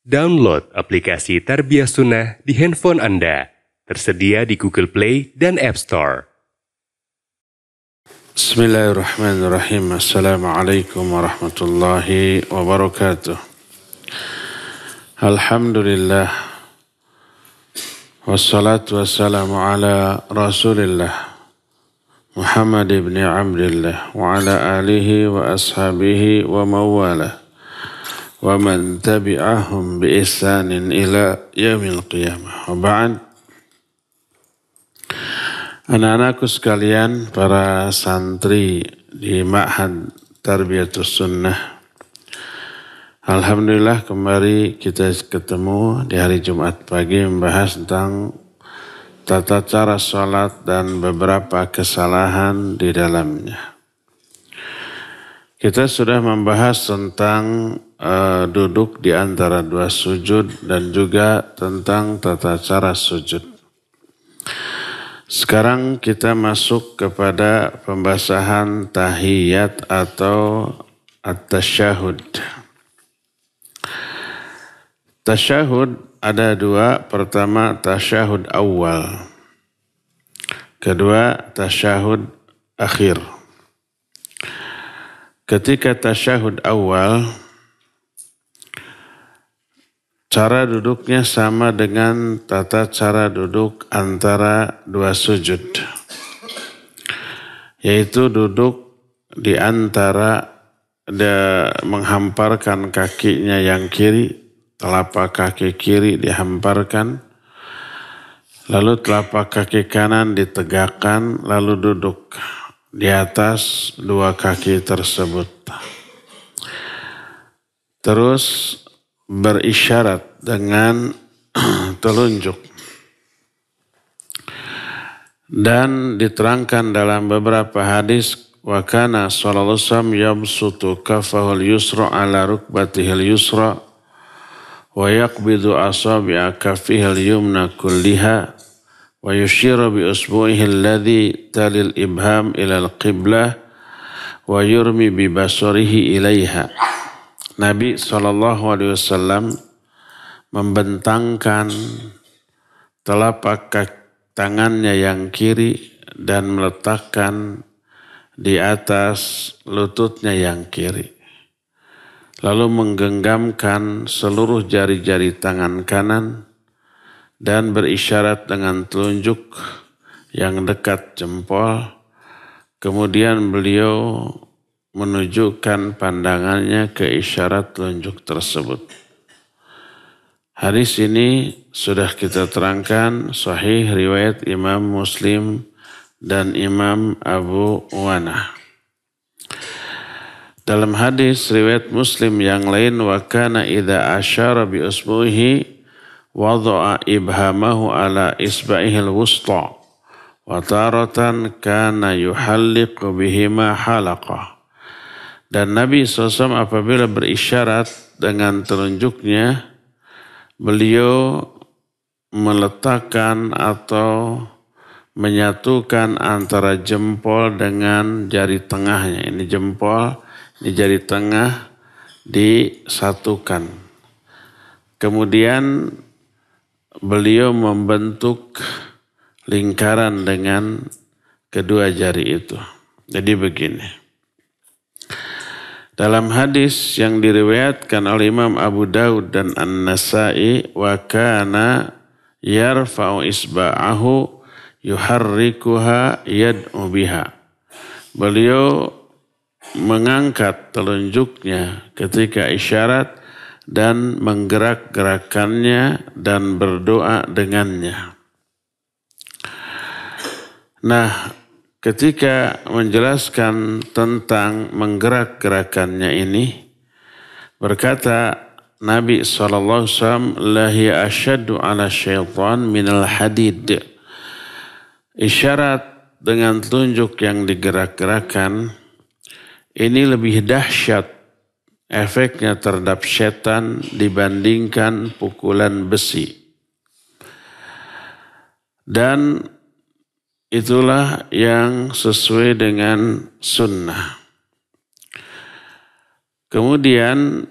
Download aplikasi Tarbiyah Sunnah di handphone Anda. Tersedia di Google Play dan App Store. Bismillahirrahmanirrahim. Assalamualaikum warahmatullahi wabarakatuh. Alhamdulillah. Wassalatu wassalamu ala Rasulillah Muhammad ibn Abdillah wa ala alihi wa ashabihi wa mawalah wa man tabi'ahum bi ihsanin ila yaumil qiyamah. Wa ba'd. Anak-anakku sekalian, para santri di Ma'had Tarbiyatus Sunnah, alhamdulillah kembali kita ketemu di hari Jumat pagi membahas tentang tata cara sholat dan beberapa kesalahan di dalamnya. Kita sudah membahas tentang duduk di antara dua sujud dan juga tentang tata cara sujud. Sekarang kita masuk kepada pembahasan tahiyat atau at-tasyahud. Tasyahud ada dua. Pertama, tasyahud awal. Kedua, tasyahud akhir. Ketika tasyahud awal, cara duduknya sama dengan tata cara duduk antara dua sujud, yaitu duduk di antara menghamparkan kakinya yang kiri, telapak kaki kiri dihamparkan, lalu telapak kaki kanan ditegakkan, lalu duduk di atas dua kaki tersebut. Terus berisyarat dengan telunjuk. Dan diterangkan dalam beberapa hadis, wa kana sallallahu alaihi wasallam yabsutu kaffahul yusra ala rukbatihil yusra wa yaqbidu asabi'a kaffihil yumna kulliha wa yushiru bi usbu'ihi alladhi talil ibham ilal qiblah wa yurmi bi basarihi ilaiha. Nabi SAW membentangkan telapak tangannya yang kiri dan meletakkan di atas lututnya yang kiri. Lalu menggenggamkan seluruh jari-jari tangan kanan dan berisyarat dengan telunjuk yang dekat jempol. Kemudian beliau menunjukkan pandangannya ke isyarat telunjuk tersebut. Hadis ini sudah kita terangkan, sahih riwayat Imam Muslim dan Imam Abu Awanah. Dalam hadis riwayat Muslim yang lain, wa kana idza asyara bi usbuhi wada'a ibhamahu ala isba'ihil wusta wa taratan kana yuhalliqu bihima halaqah. Dan Nabi SAW apabila berisyarat dengan telunjuknya, beliau meletakkan atau menyatukan antara jempol dengan jari tengahnya. Ini jempol, ini jari tengah disatukan. Kemudian beliau membentuk lingkaran dengan kedua jari itu. Jadi begini. Dalam hadis yang diriwayatkan oleh Imam Abu Daud dan An-Nasai, wa kana yarfa'u isba'ahu yuharrikuha yad'u biha. Beliau mengangkat telunjuknya ketika isyarat dan menggerak-gerakannya dan berdoa dengannya. Nah, ketika menjelaskan tentang menggerak-gerakannya ini, berkata Nabi SAW, lahiya asyaddu ala syaitan minal hadid. Isyarat dengan telunjuk yang digerak-gerakan, ini lebih dahsyat efeknya terhadap setan dibandingkan pukulan besi. Dan itulah yang sesuai dengan sunnah. Kemudian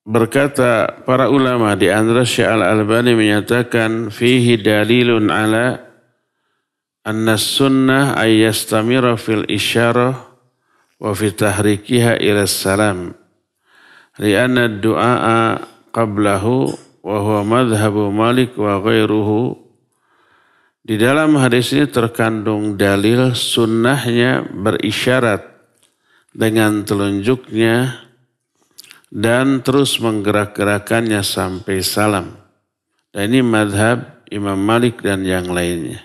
berkata para ulama di antara Syekh Al-Albani menyatakan fihi dalilun ala anna sunnah ay yastamira fil isyarah wa fi tahrikiha ila salam li'anna ad-du'a qablahu wa huwa madhhabu Malik wa ghairuhu. Di dalam hadis ini terkandung dalil sunnahnya berisyarat dengan telunjuknya dan terus menggerak-gerakannya sampai salam. Dan ini madhab Imam Malik dan yang lainnya.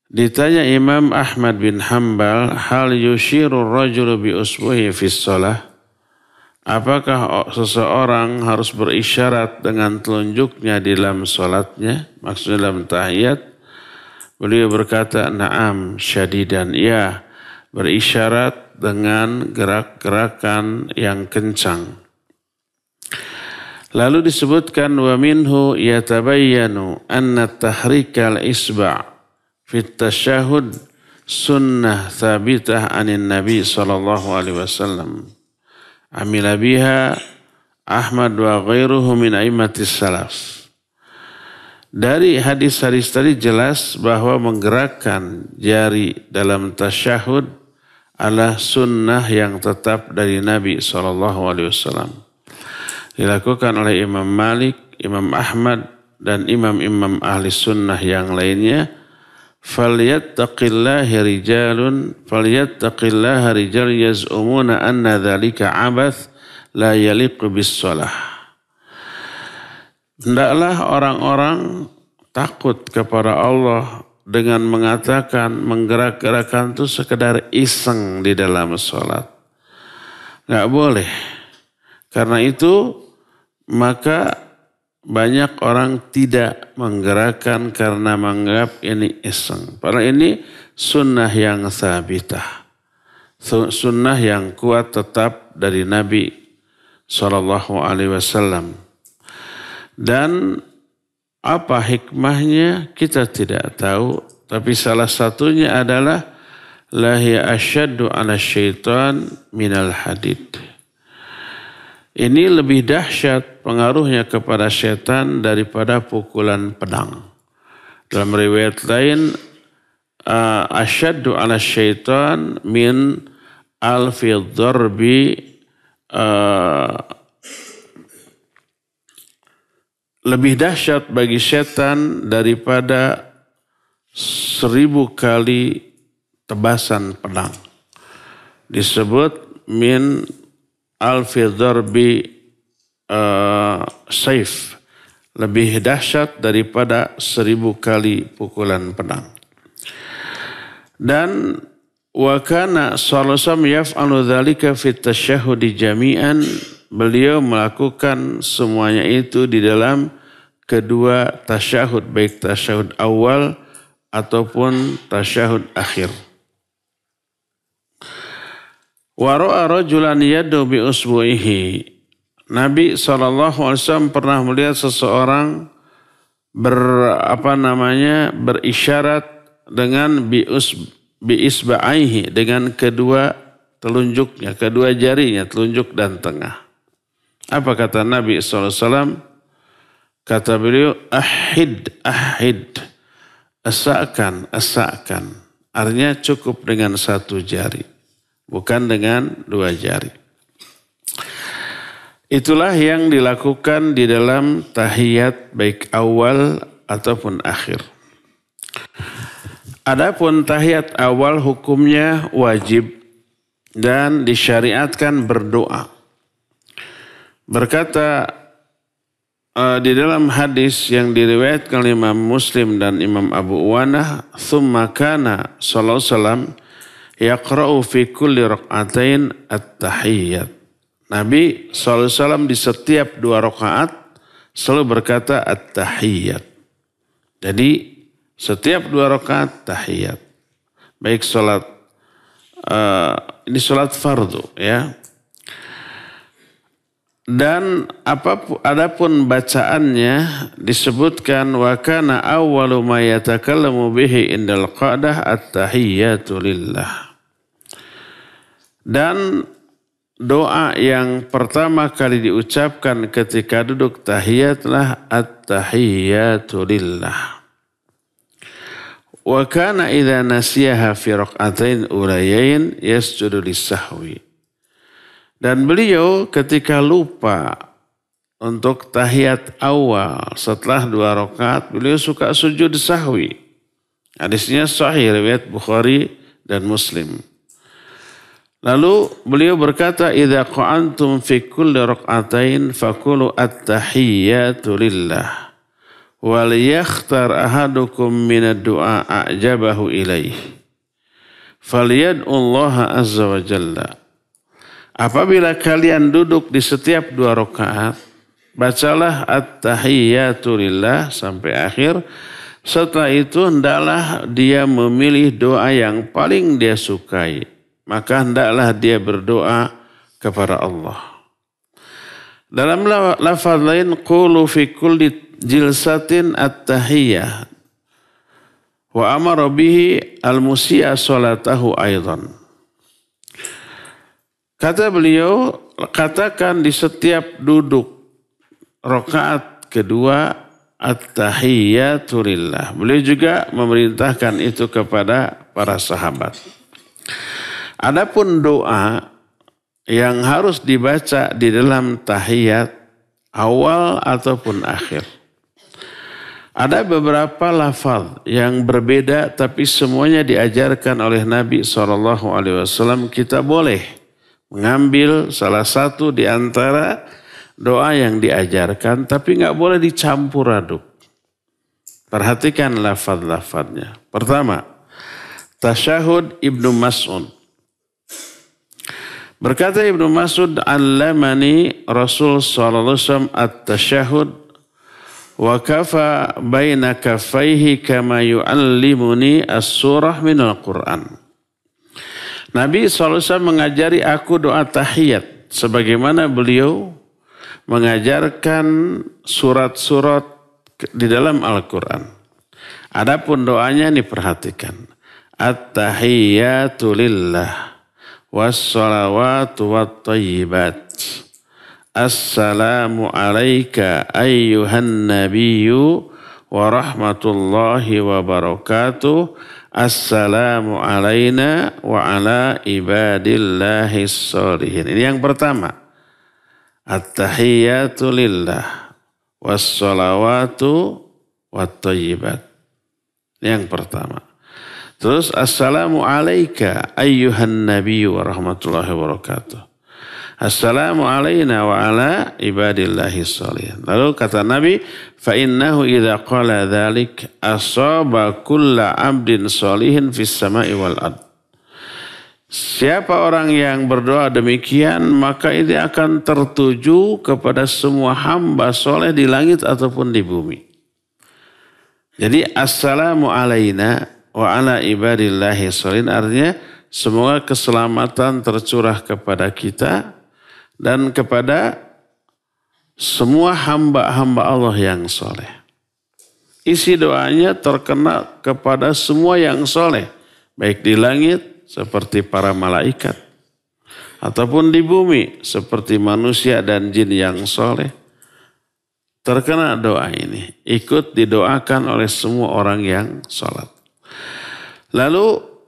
Ditanya Imam Ahmad bin Hanbal, hal yushiru rajulu bi usbuhi fi shalah? Apakah seseorang harus berisyarat dengan telunjuknya di dalam salatnya, maksudnya dalam tahiyat? Beliau berkata, na'am syadidan, ya, berisyarat dengan gerak-gerakan yang kencang. Lalu disebutkan wa minhu yatabayyanu anna tahrikal isba' fit tasyahud sunnah thabitah anin Nabi sallallahu alaihi wasallam. Amila biha Ahmad wa ghairuhu min aimatis salaf. Dari hadis-hadis tadi jelas bahwa menggerakkan jari dalam tasyahud adalah sunnah yang tetap dari Nabi SAW. Dilakukan oleh Imam Malik, Imam Ahmad, dan imam-imam ahli sunnah yang lainnya. فَلْيَتَّقِلَّهِ رِجَالٌ يَزْعُمُونَ أَنَّ ذَلِكَ عَبَثٌ لَا يَلِيقُ بِالصَّلَاةِ. Hendaklah orang-orang takut kepada Allah dengan mengatakan menggerak-gerakan itu sekedar iseng di dalam sholat. Nggak boleh. Karena itu maka banyak orang tidak menggerakkan karena menganggap ini iseng. Padahal ini sunnah yang thabitah. Sunnah yang kuat tetap dari Nabi SAW. Dan apa hikmahnya kita tidak tahu. Tapi salah satunya adalah lahiya asyaddu ala syaitan minal hadid. Ini lebih dahsyat pengaruhnya kepada setan daripada pukulan pedang. Dalam riwayat lain, asyaddu ala syaitan min alfi dharbi, lebih dahsyat bagi setan daripada 1000 kali tebasan pedang. Disebut min alfi dharbi saif, lebih dahsyat daripada 1000 kali pukulan pedang. Dan wa kana sallallahu alaihi wasallam yaf'alu dzalika fit tasyahhudi jami'an, beliau melakukan semuanya itu di dalam kedua tasyahud, baik tasyahud awal ataupun tasyahud akhir. Wa ra'a rajulan yadu bi usbu'ihi. Nabi SAW pernah melihat seseorang berisyarat dengan bi isba'aihi, dengan kedua telunjuknya, kedua jarinya, telunjuk dan tengah. Apa kata Nabi SAW? Kata beliau, ahid, asa'kan. Artinya cukup dengan satu jari, bukan dengan dua jari. Itulah yang dilakukan di dalam tahiyat baik awal ataupun akhir. Adapun tahiyat awal hukumnya wajib dan disyariatkan berdoa. Berkata di dalam hadis yang diriwayatkan oleh Imam Muslim dan Imam Abu Uwanah, "Tsumma kana sallallahu alaihi wasallam yaqra'u fi kulli rak'atain at-tahiyyat." Nabi SAW di setiap 2 rakaat selalu berkata at-tahiyyat. Jadi setiap 2 rakaat tahiyat. Baik salat, ini salat fardu ya. Dan adapun bacaannya disebutkan wa kana awwalu ma yatakallamu bihi indal qadah at-tahiyyatu lillah. Dan doa yang pertama kali diucapkan ketika duduk tahiyatlah at-tahiyyatu lillah. Wa kana idza nasiyaha fi rak'atain ulayain yasjudu lis-sahwi. Dan beliau ketika lupa untuk tahiyat awal setelah 2 rakaat, beliau suka sujud sahwi. Hadisnya sahih riwayat Bukhari dan Muslim. Lalu beliau berkata, "Idza qa'antum fi kulli rak'atain faqulu at-tahiyyatu lillah. Wal yakhtar ahadukum min ad-du'a a'jabahu ilaih. Falyad'u Allah azza wa jalla." Apabila kalian duduk di setiap 2 rakaat, bacalah at-tahiyyatu lillah sampai akhir. Setelah itu hendaklah dia memilih doa yang paling dia sukai. Maka hendaklah dia berdoa kepada Allah. Dalam lafaz lain, qulu fi kulli jilsatin at-tahiyyah. Wa amara bihi al-musi'a salatahu aidan. Kata beliau, katakan di setiap duduk rakaat kedua at-tahiyyatu lillah. Beliau juga memerintahkan itu kepada para sahabat. Adapun doa yang harus dibaca di dalam tahiyat awal ataupun akhir. Ada beberapa lafaz yang berbeda tapi semuanya diajarkan oleh Nabi SAW. Kita boleh mengambil salah satu di antara doa yang diajarkan tapi nggak boleh dicampur aduk. Perhatikan lafaz-lafaznya. Pertama, tasyahud Ibnu Mas'ud. Berkata Ibnu Mas'ud, "Allamani Rasul sallallahu alaihi wasallam at-tasyahud wa kafa baina kaffaihi kama yu'allimuni as-surah minal Qur'an." Nabi SAW mengajari aku doa tahiyat sebagaimana beliau mengajarkan surat-surat di dalam Al-Quran. Adapun doanya ini perhatikan. At-tahiyyatu lillah wassalawatu wattayyibat. Assalamu alayka ayyuhan nabiyyu wa rahmatullahi wa barakatuh. Assalamu alayna wa ala ibadillahis sholihin. Ini yang pertama. At-tahiyyatu lillah wassalawatu wattayyibat. Yang pertama. Terus assalamu alayka ayyuhan nabiyyu wa rahmatullahi wa barakatuh. Assalamu alayna wa ala ibadillahi sholihin. Lalu kata Nabi, fa innahu idza qala dzalik asaba kulla 'abdin sholihin fis sama'i wal ard. Siapa orang yang berdoa demikian, maka ini akan tertuju kepada semua hamba soleh di langit ataupun di bumi. Jadi assalamu alayna wa ala ibadillahi sholihin artinya semoga keselamatan tercurah kepada kita dan kepada semua hamba-hamba Allah yang soleh. Isi doanya terkena kepada semua yang soleh. Baik di langit seperti para malaikat. Ataupun di bumi seperti manusia dan jin yang soleh. Terkena doa ini. Ikut didoakan oleh semua orang yang sholat. Lalu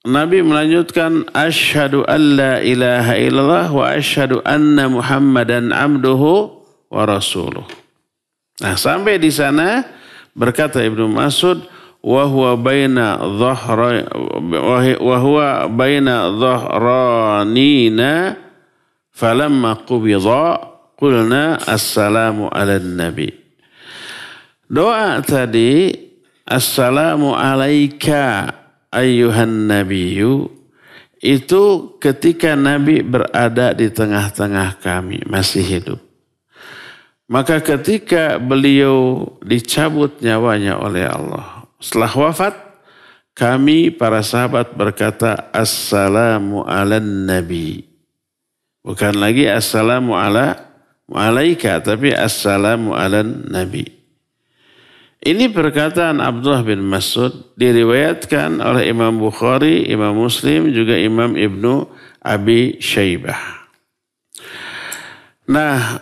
Nabi melanjutkan asyhadu an la ilaha illallah wa asyhadu anna Muhammadan abduhu wa rasuluh. Nah, sampai di sana berkata Ibnu Mas'ud wa huwa baina dhahranina falamma qubidha qulna assalamu ala nabi. Doa tadi assalamu alaika ayyuhan nabiyyu itu ketika Nabi berada di tengah-tengah kami, masih hidup. Maka ketika beliau dicabut nyawanya oleh Allah, setelah wafat, kami para sahabat berkata assalamu ala nabi. Bukan lagi assalamu alaika, tapi assalamu ala nabi. Ini perkataan Abdullah bin Mas'ud diriwayatkan oleh Imam Bukhari, Imam Muslim, juga Imam Ibnu Abi Syaibah. Nah,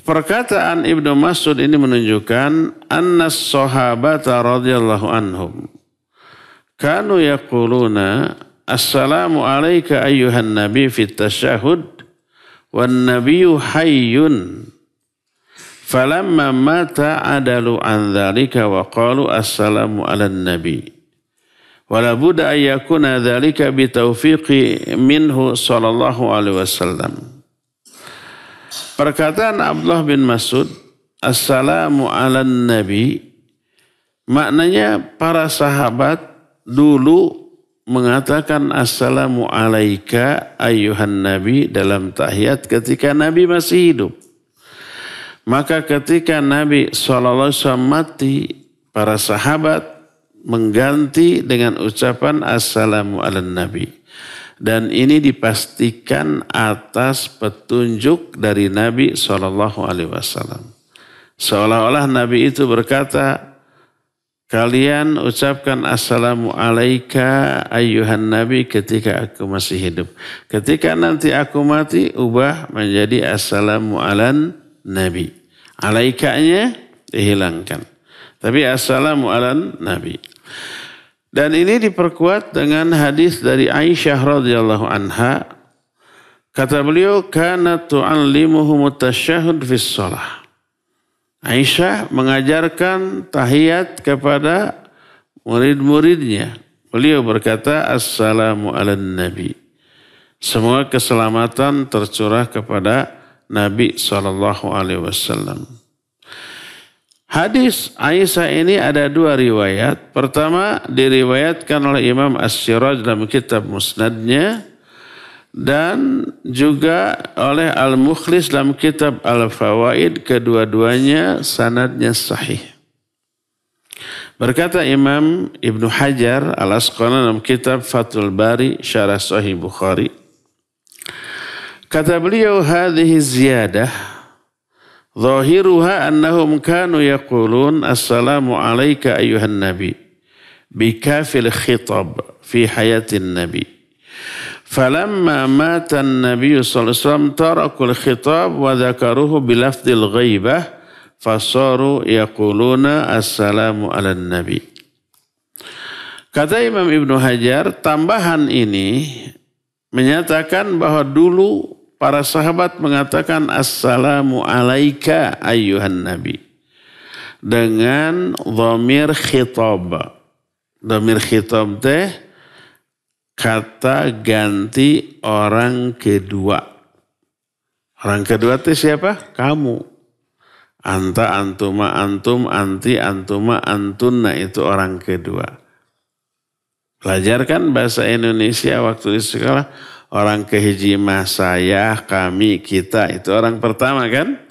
perkataan Ibnu Mas'ud ini menunjukkan annas sahabata radhiyallahu anhum kanu yaquluna assalamu alayka ayyuhan nabi fit tasyahud wan nabiyyu hayyun falamma mata adalu an dzalika wa qalu assalamu alan nabi wala budda an yakuna dzalika bi taufiqi minhu sallallahu alaihi wasallam. Perkataan Abdullah bin Mas'ud, assalamu ala nabi, maknanya para sahabat dulu mengatakan assalamu alaika ayyuhan nabi dalam tahiyat ketika Nabi masih hidup. Maka ketika Nabi SAW mati, para sahabat mengganti dengan ucapan assalamu ala nabi. Dan ini dipastikan atas petunjuk dari Nabi SAW. Seolah-olah Nabi itu berkata, kalian ucapkan assalamu alaika ayyuhan nabi ketika aku masih hidup. Ketika nanti aku mati, ubah menjadi assalamu alan nabi. Alaikanya dihilangkan. Tapi assalamu alan nabi. Dan ini diperkuat dengan hadis dari Aisyah radhiyallahu anha. Kata beliau, "Kanat tu'allimuhum at-tasyahhud fi shalah." Aisyah mengajarkan tahiyat kepada murid-muridnya. Beliau berkata, "Assalamu ala nabi." Semua keselamatan tercurah kepada Nabi SAW. Hadis Aisyah ini ada dua riwayat. Pertama diriwayatkan oleh Imam As-Siraj dalam kitab Musnadnya dan juga oleh Al-Mukhlis dalam kitab Al-Fawaid. Kedua-duanya sanadnya sahih. Berkata Imam Ibnu Hajar Al-Asqalani dalam kitab Fathul Bari Syarah Sahih Bukhari. Kata beliau, hadhihi ziyadah zahiruha annahum kanu yaqulun assalamu alayka ayyuhan nabi bikafil khitab fi hayatin nabi falamma mata an-nabiy sallallahu alaihi wasallam tarakul khitab wa dzakaruhu bilafdil ghaibah fasaru yaquluna assalamu ala nabi. Kata Imam Ibnu Hajar, tambahan ini menyatakan bahwa dulu para sahabat mengatakan assalamu alaika ayyuhan nabi dengan dhamir khitab. Dhamir khitab teh kata ganti orang kedua. Orang kedua teh siapa? Kamu. Anta, antuma, antum, anti, antuma, antunna, itu orang kedua. Pelajarkan bahasa Indonesia waktu di sekolah. Orang kehiji mah saya, kami, kita. Itu orang pertama kan?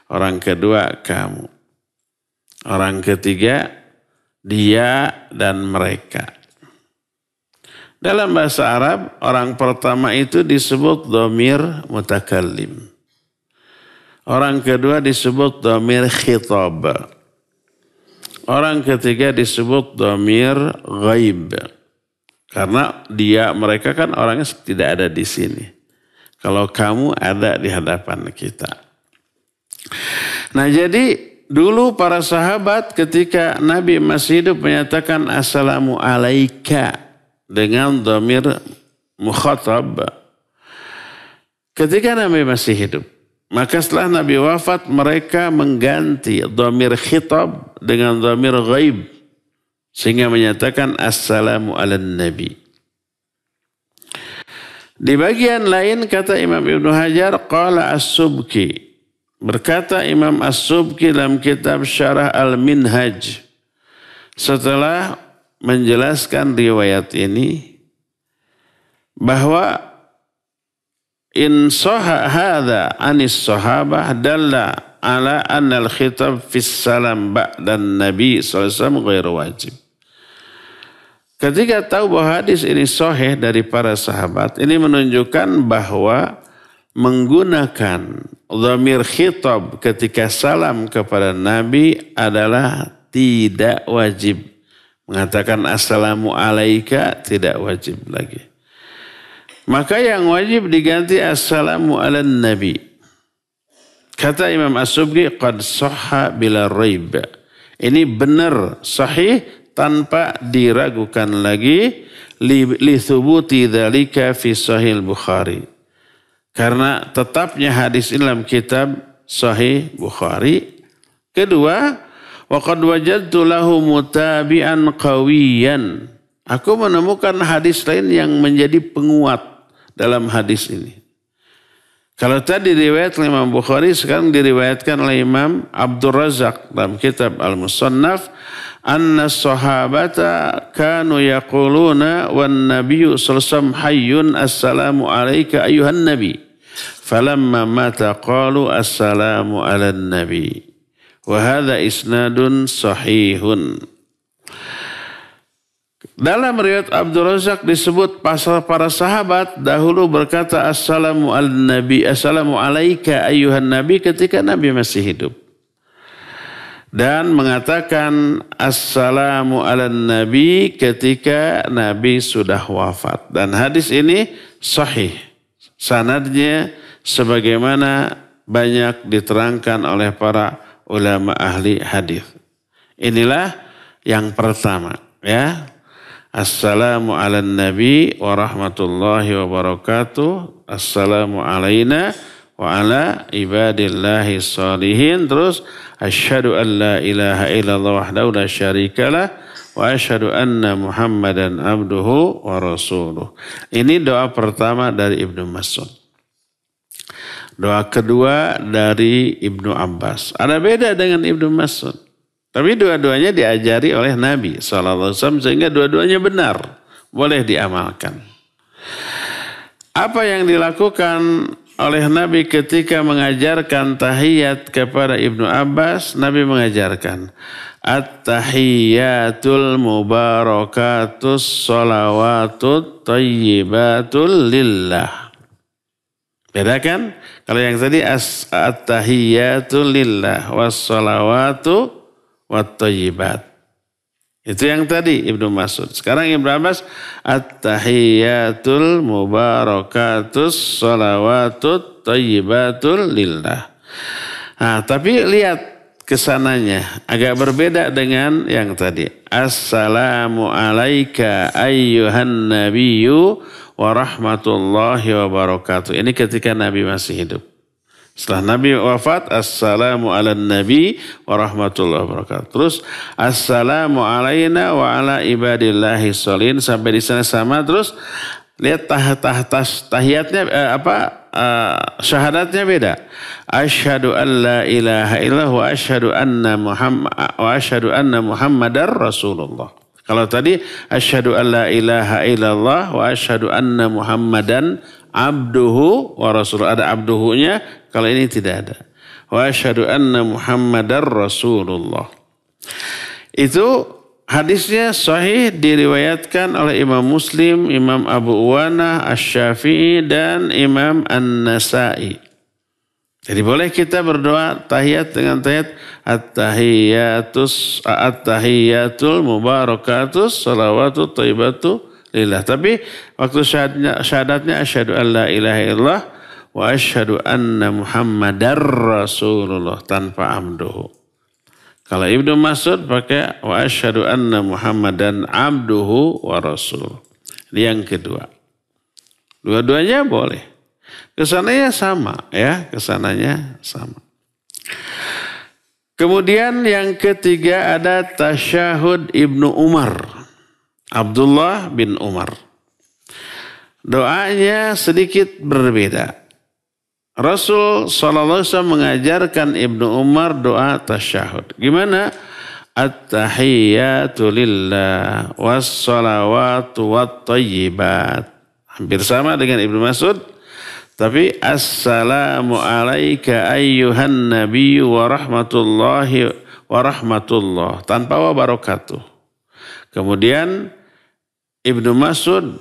Orang kedua kamu. Orang ketiga dia dan mereka. Dalam bahasa Arab, orang pertama itu disebut dhamir mutakallim. Orang kedua disebut dhamir khitab. Orang ketiga disebut dhamir ghaib. Karena mereka kan orangnya tidak ada di sini. Kalau kamu ada di hadapan kita. Nah jadi dulu para sahabat ketika Nabi masih hidup menyatakan assalamu alaika dengan dhamir mukhatab. Ketika Nabi masih hidup. Maka setelah Nabi wafat mereka mengganti dhamir khitab dengan dhamir ghaib. Sehingga menyatakan assalamu ala nabi. Di bagian lain kata Imam Ibnu Hajar, qala as-Subki. Berkata Imam as-Subki dalam kitab Syarah Al-Minhaj. Setelah menjelaskan riwayat ini. Bahwa in sahha hadha anis sahabah dalla ala anna al-khitab fis salam ba'dan nabi sallallahu alaihi wasallam ghairu wajib. Ketika tahu bahwa hadis ini sahih dari para sahabat, ini menunjukkan bahwa menggunakan dhamir khitab ketika salam kepada Nabi adalah tidak wajib. Mengatakan assalamu alaika tidak wajib lagi. Maka yang wajib diganti assalamu ala nabi. Kata Imam As-Subki, qad sahha bila raib. Ini benar, sahih tanpa diragukan lagi, li thubuti dzalika fi sahih Bukhari. Karena tetapnya hadis ini dalam kitab Sahih Bukhari. Kedua, wa qad wajadtu lahu mutabi'an qawiyan. Aku menemukan hadis lain yang menjadi penguat dalam hadis ini. Kalau tadi diriwayat oleh Imam Bukhari, sekarang diriwayatkan oleh Imam Abdul Razak dalam kitab Al-Musannaf, anna sahabata kanu yaquluna wan nabiyyu sallallahu hayyun assalamu alayka ayuhan nabi. Falamma mata qalu assalamu ala nabi. Wa hadha isnadun sahihun. Dalam riwayat Abdul Razak disebut pasal para sahabat dahulu berkata assalamu ala nabi, assalamu alayka ayuhan nabi ketika Nabi masih hidup. Dan mengatakan assalamu ala nabi ketika Nabi sudah wafat. Dan hadis ini sahih. Sanadnya sebagaimana banyak diterangkan oleh para ulama ahli hadis. Inilah yang pertama, ya. Assalamu ala nabi wa rahmatullahi wa barakatuh. Assalamu alayna wa ala ibadillahi salihin. Terus asyhadu an la ilaha illallah wahdahu la syarikalah wa asyhadu anna Muhammadan abduhu wa rasuluh. Ini doa pertama dari Ibnu Mas'ud. Doa kedua dari Ibnu Abbas. Ada beda dengan Ibnu Mas'ud. Tapi dua-duanya diajari oleh Nabi SAW sehingga dua-duanya benar. Boleh diamalkan. Apa yang dilakukan oleh Nabi ketika mengajarkan tahiyat kepada Ibnu Abbas? Nabi mengajarkan at-tahiyyatul mubarakatus salawatut tayyibatul lillah. Beda kan? Kalau yang tadi at-tahiyyatul lillah wassalawatu wat-thayyibat. Itu yang tadi Ibnu Mas'ud. Sekarang Ibnu Abbas at-tahiyyatul mubarakatus salawatut thayyibatul lillah. Nah, tapi lihat kesananya agak berbeda dengan yang tadi. Assalamu alayka ayyuhan nabiyyu wa rahmatullahi wa barakatuh. Ini ketika Nabi masih hidup. Setelah Nabi wafat, assalamu ala nabi wa rahmatullahi wa barakatuh. Terus assalamu alayna wa ala ibadillahi sholihin. Sampai di sana sama. Terus lihat tahiyatnya syahadatnya beda. Asyhadu an la ilaha illallah wa asyhadu anna Muhammadar Rasulullah. Kalau tadi asyhadu an la ilaha illallah wa asyhadu anna Muhammadan abduhu wa rasuluh. Ada abduhunya, kalau ini tidak ada. Wa asyhadu anna Muhammadar Rasulullah. Itu hadisnya sahih diriwayatkan oleh Imam Muslim, Imam Abu Uwanah, Asy-Syafi'i dan Imam An-Nasa'i. Jadi boleh kita berdoa tahiyat dengan tahiyat at-tahiyyatul mubarakatus salawatut thayyibatu lillah. Tapi waktu syahadatnya asyhadu an la ilaha illallah wa asyhadu anna Muhammadar Rasulullah tanpa amduhu. Kalau Ibnu Mas'ud pakai wa asyhadu anna Muhammadan abduhu wa rasuluh. Ini yang kedua. Dua-duanya boleh. Kesananya sama, ya, kesananya sama. Kemudian yang ketiga ada tasyahud Ibnu Umar. Abdullah bin Umar. Doanya sedikit berbeda. Rasul SAW mengajarkan Ibnu Umar doa tasyahud. Gimana? At-tahiyyatu lillah was-salawatu wat-thayyibat. Hampir sama dengan Ibnu Mas'ud. Tapi assalamu alayka ayyuhan nabiyyu wa rahmatullahi wa rahmatullah. Tanpa wa barakatuh. Kemudian Ibnu Mas'ud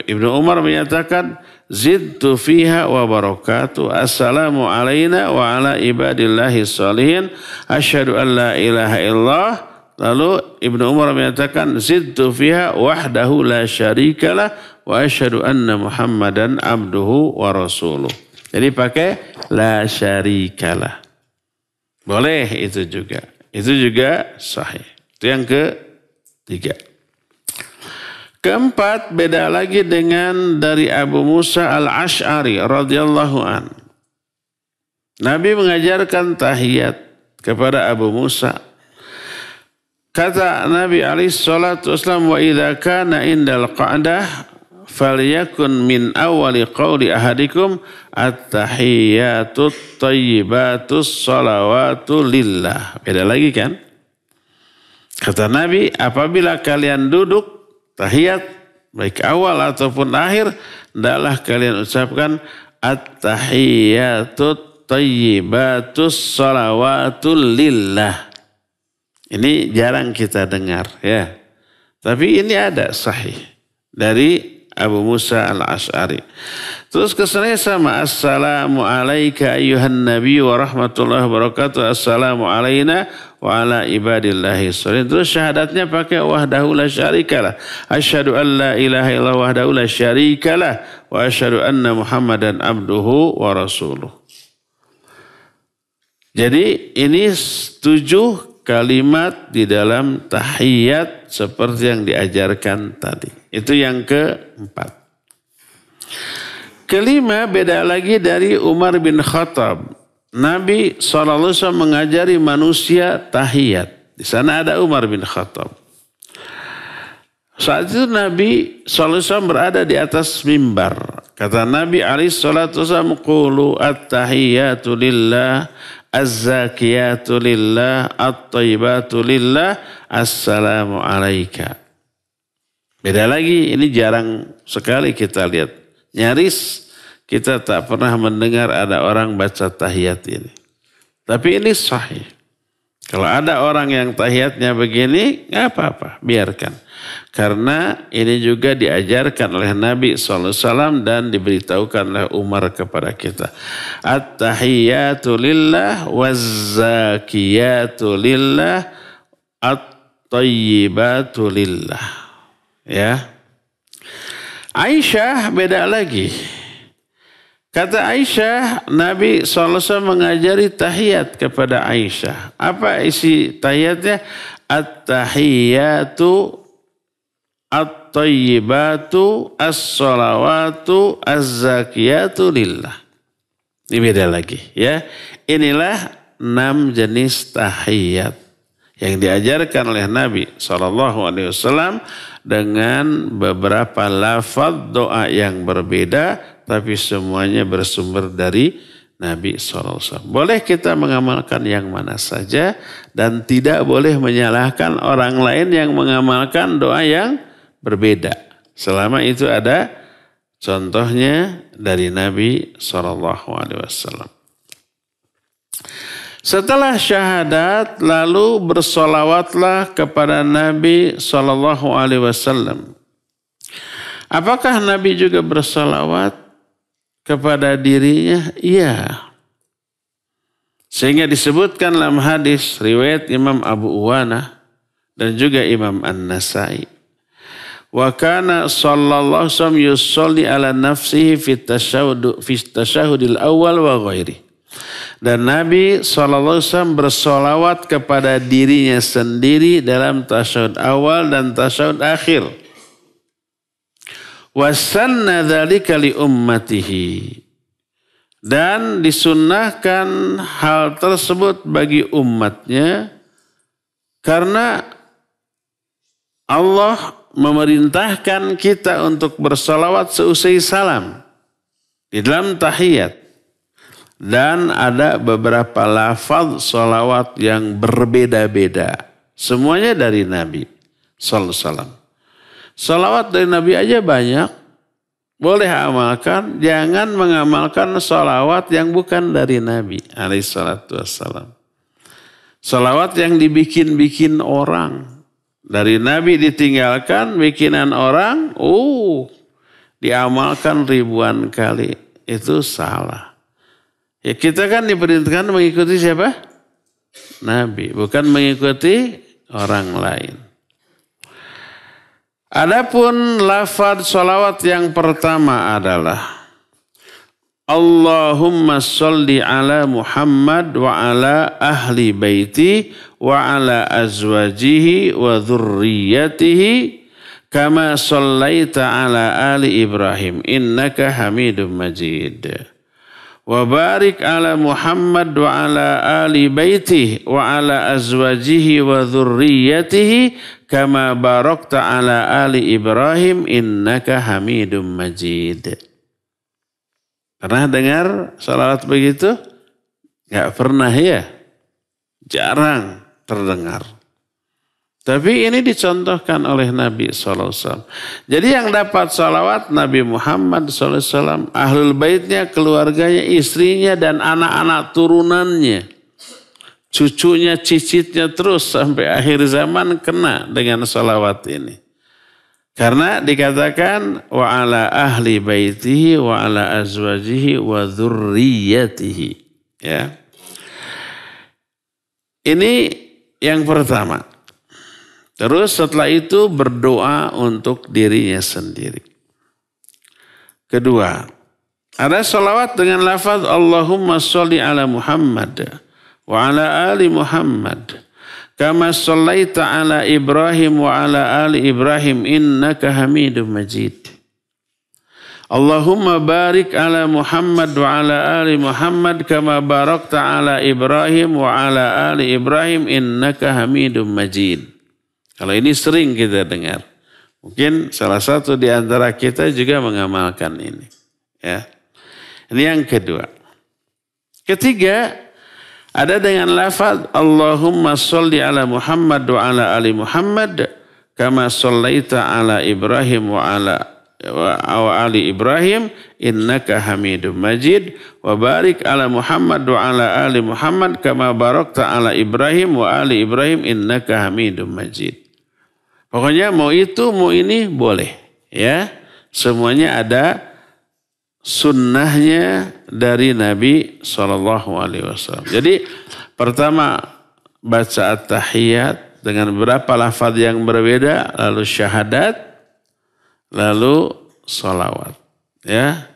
Ibnu Umar menyatakan zidtu fiha wa barakatuh. Assalamu alayna wa ala ibadillahi sholihin. Asyhadu an la ilaha illallah Lalu Ibnu Umar menyatakan zidtu fiha wahdahu la syarikalah wa asyhadu anna Muhammadan abduhu wa rasuluh. Jadi pakai la syarikalah. Boleh itu juga. Itu juga sahih. Itu yang ketiga. Keempat, beda lagi dengan dari Abu Musa al-Ash'ari radhiyallahu an. Nabi mengajarkan tahiyat kepada Abu Musa. Kata Nabi alaihi salatu wasallam, wa idza kana indal qa'dah falyakun min awali qawli ahadikum at-tahiyyatut thayyibatus salawatu lillah. Beda lagi kan? Kata Nabi, apabila kalian duduk tahiyat baik awal ataupun akhir, hendaklah kalian ucapkan at-tahiyyatut thayyibatus salawatu lillah. Ini jarang kita dengar ya. Tapi ini ada sahih dari Abu Musa al-Ash'ari. Terus kesannya sama. Assalamu alayka ayyuhan nabi wa rahmatullahi wa barakatuh. Assalamu alayna wa ala ibadillahi sholihin. Terus syahadatnya pakai wahdahu la syarikalah. Asyhadu an la ilaha illallah wahdahu la syarikalah. Wa asyhadu anna Muhammadan abduhu wa rasuluh. Jadi ini 7 kalimat di dalam tahiyat seperti yang diajarkan tadi. Itu yang keempat. Kelima, beda lagi dari Umar bin Khattab. Nabi SAW mengajari manusia tahiyat. Di sana ada Umar bin Khattab. Saat itu Nabi SAW berada di atas mimbar. Kata Nabi SAW, qulu at-tahiyyatu lillah, az-zakiyatu lillah, at-tayyibatu lillah, assalamu alaika. Beda lagi, ini jarang sekali kita lihat. Nyaris kita tak pernah mendengar ada orang baca tahiyat ini. Tapi ini sahih. Kalau ada orang yang tahiyatnya begini, nggak apa-apa, biarkan. Karena ini juga diajarkan oleh Nabi SAW dan diberitahukan oleh Umar kepada kita. At-tahiyyatu lillah, waz-zakiyatu lillah, at-tayyibatu lillah. Ya. Aisyah beda lagi. Kata Aisyah, Nabi SAW mengajari tahiyat kepada Aisyah. Apa isi tahiyatnya? At-tahiyyatu, at-tayyibatu, as-salawatu, az-zakiyatu lillah. Ini beda lagi ya. Inilah 6 jenis tahiyat yang diajarkan oleh Nabi SAW dengan beberapa lafaz doa yang berbeda, tapi semuanya bersumber dari Nabi SAW. Boleh kita mengamalkan yang mana saja dan tidak boleh menyalahkan orang lain yang mengamalkan doa yang berbeda. Selama itu ada contohnya dari Nabi SAW. Setelah syahadat lalu bersolawatlah kepada Nabi SAW. Apakah Nabi juga bersolawat kepada dirinya? Iya. Sehingga disebutkan dalam hadis riwayat Imam Abu Uwanah dan juga Imam An-Nasai. Wa kana sallallahu alaihi wasallam yusalli ala nafsihi fi tasyahudil awal wa ghairi. Dan Nabi SAW bersolawat kepada dirinya sendiri dalam tasyahud awal dan tasyahud akhir. Wasanna dzalika li ummatihi. Dan disunnahkan hal tersebut bagi umatnya karena Allah memerintahkan kita untuk bersolawat seusai salam di dalam tahiyat. Dan ada beberapa lafaz solawat yang berbeda-beda. Semuanya dari Nabi SAW. Solawat dari Nabi aja banyak. Boleh amalkan. Jangan mengamalkan solawat yang bukan dari Nabi SAW. Solawat yang dibikin-bikin orang. Dari Nabi ditinggalkan, bikinan orang. Diamalkan ribuan kali. Itu salah. Ya kita kan diperintahkan mengikuti siapa? Nabi. Bukan mengikuti orang lain. Adapun lafaz salawat yang pertama adalah Allahumma sholli ala Muhammad wa ala ahli baiti wa ala azwajihi wa dhurriyyatihi kama shallaita ala ali Ibrahim innaka Hamidum Majid. Wa barik ala Muhammad wa ala ali baitihi wa ala azwajihi wa dhurriyyatihi kama barakta ala ali Ibrahim innaka Hamidum Majid. Pernah dengar salawat begitu? Gak pernah ya? Jarang terdengar. Tapi ini dicontohkan oleh Nabi SAW. Jadi yang dapat salawat Nabi Muhammad SAW, ahlul baitnya, keluarganya, istrinya, dan anak-anak turunannya. Cucunya, cicitnya terus sampai akhir zaman kena dengan salawat ini. Karena dikatakan wa ala ahli baitihi wa ala azwajihi wa dzurriyyatihi. Ya. Ini yang pertama. Terus setelah itu berdoa untuk dirinya sendiri. Kedua, ada salawat dengan lafaz Allahumma sholli ala Muhammad wa ala ali Muhammad kama shallaita ala Ibrahim wa ala ali Ibrahim innaka Hamidum Majid. Allahumma barik ala Muhammad wa ala ali Muhammad kama barakta ala Ibrahim wa ala ali Ibrahim innaka Hamidum Majid. Kalau ini sering kita dengar. Mungkin salah satu di antara kita juga mengamalkan ini. Ya. Ini yang kedua. Ketiga, ada dengan lafaz Allahumma sholli ala Muhammad wa ala ali Muhammad kama shallaita ala Ibrahim wa ali Ibrahim innaka Hamidum Majid wa barik ala Muhammad wa ala ali Muhammad kama barakta ala Ibrahim wa ali Ibrahim innaka Hamidum Majid. Pokoknya mau itu mau ini boleh ya. Semuanya ada sunnahnya dari Nabi SAW. Jadi pertama baca at-tahiyat dengan beberapa lafaz yang berbeda, lalu syahadat, lalu salawat. Ya,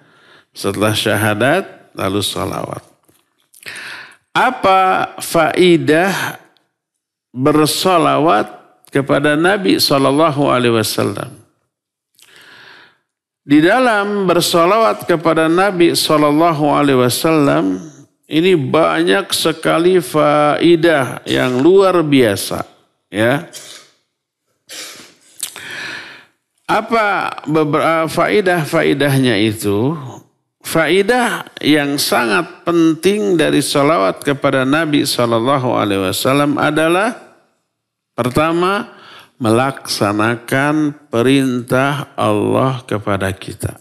setelah syahadat, lalu salawat. Apa faidah bersalawat kepada Nabi SAW? Di dalam bersalawat kepada Nabi SAW ini banyak sekali faidah yang luar biasa. Ya. Apa beberapa faidah-faidahnya itu? Faidah yang sangat penting dari salawat kepada Nabi SAW adalah pertama, melaksanakan perintah Allah kepada kita.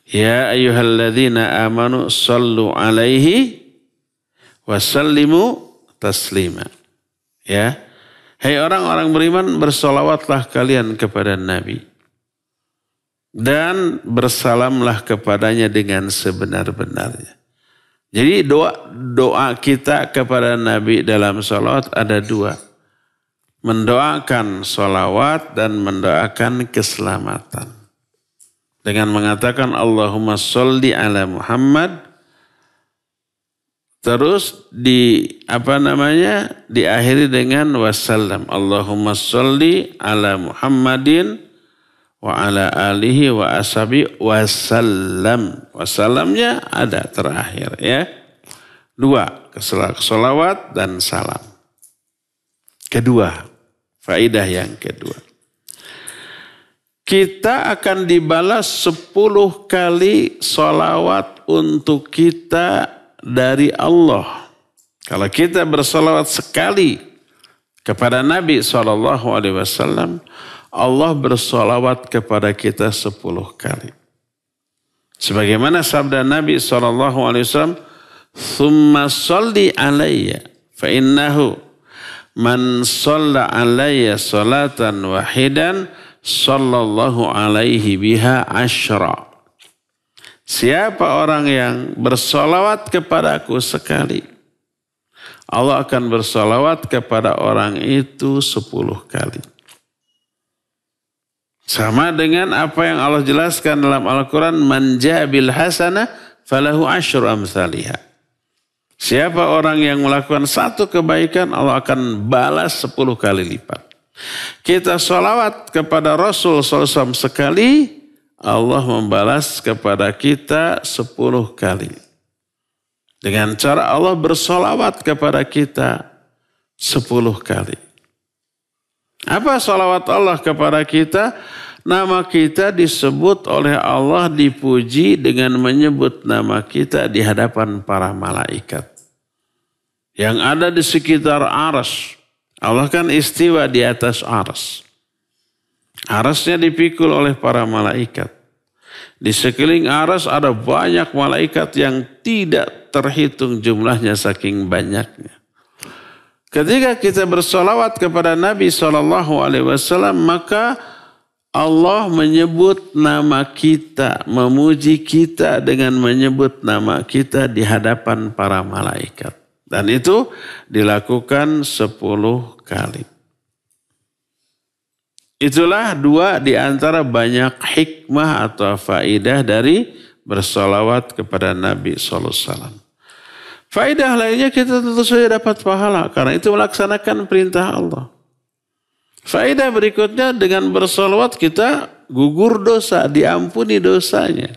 Ya ayyuhalladzina amanu sallu alaihi wa sallimu taslima. Ya. Hai orang-orang beriman, bersolawatlah kalian kepada Nabi. Dan bersalamlah kepadanya dengan sebenar-benarnya. Jadi doa kita kepada Nabi dalam salawat ada dua. Mendoakan salawat dan mendoakan keselamatan. Dengan mengatakan Allahumma sholli ala Muhammad. Terus diakhiri dengan wasallam. Allahumma sholli ala Muhammadin wa ala alihi wa ashabi wasallam. Wasallamnya ada terakhir ya. Dua, salawat dan salam. Kedua, faidah yang kedua. Kita akan dibalas 10 kali salawat untuk kita dari Allah. Kalau kita bersalawat sekali kepada Nabi SAW, Allah bersalawat kepada kita 10 kali. Sebagaimana sabda Nabi SAW, "Tsumma sholli alayya fa innahu man shalla alayya salatan wahidan sallallahu alaihi biha asyra." Siapa orang yang bersolawat kepadaku sekali, Allah akan bersalawat kepada orang itu 10 kali. Sama dengan apa yang Allah jelaskan dalam Al-Quran, man jabil hasanah falahu asyru amsalihha. Siapa orang yang melakukan satu kebaikan, Allah akan balas 10 kali lipat. Kita sholawat kepada Rasul SAW sekali, Allah membalas kepada kita 10 kali. Dengan cara Allah bersolawat kepada kita 10 kali. Apa sholawat Allah kepada kita? Nama kita disebut oleh Allah, dipuji dengan menyebut nama kita di hadapan para malaikat. Yang ada di sekitar arsy. Allah kan istiwa di atas arsy. Arsy-nya dipikul oleh para malaikat. Di sekeliling arsy ada banyak malaikat yang tidak terhitung jumlahnya saking banyaknya. Ketika kita bersolawat kepada Nabi SAW, maka Allah menyebut nama kita, memuji kita dengan menyebut nama kita di hadapan para malaikat. Dan itu dilakukan 10 kali. Itulah 2 di antara banyak hikmah atau faidah dari bersolawat kepada Nabi SAW. Faidah lainnya kita tentu saja dapat pahala karena itu melaksanakan perintah Allah. Faidah berikutnya dengan bersolawat kita gugur dosa, diampuni dosanya.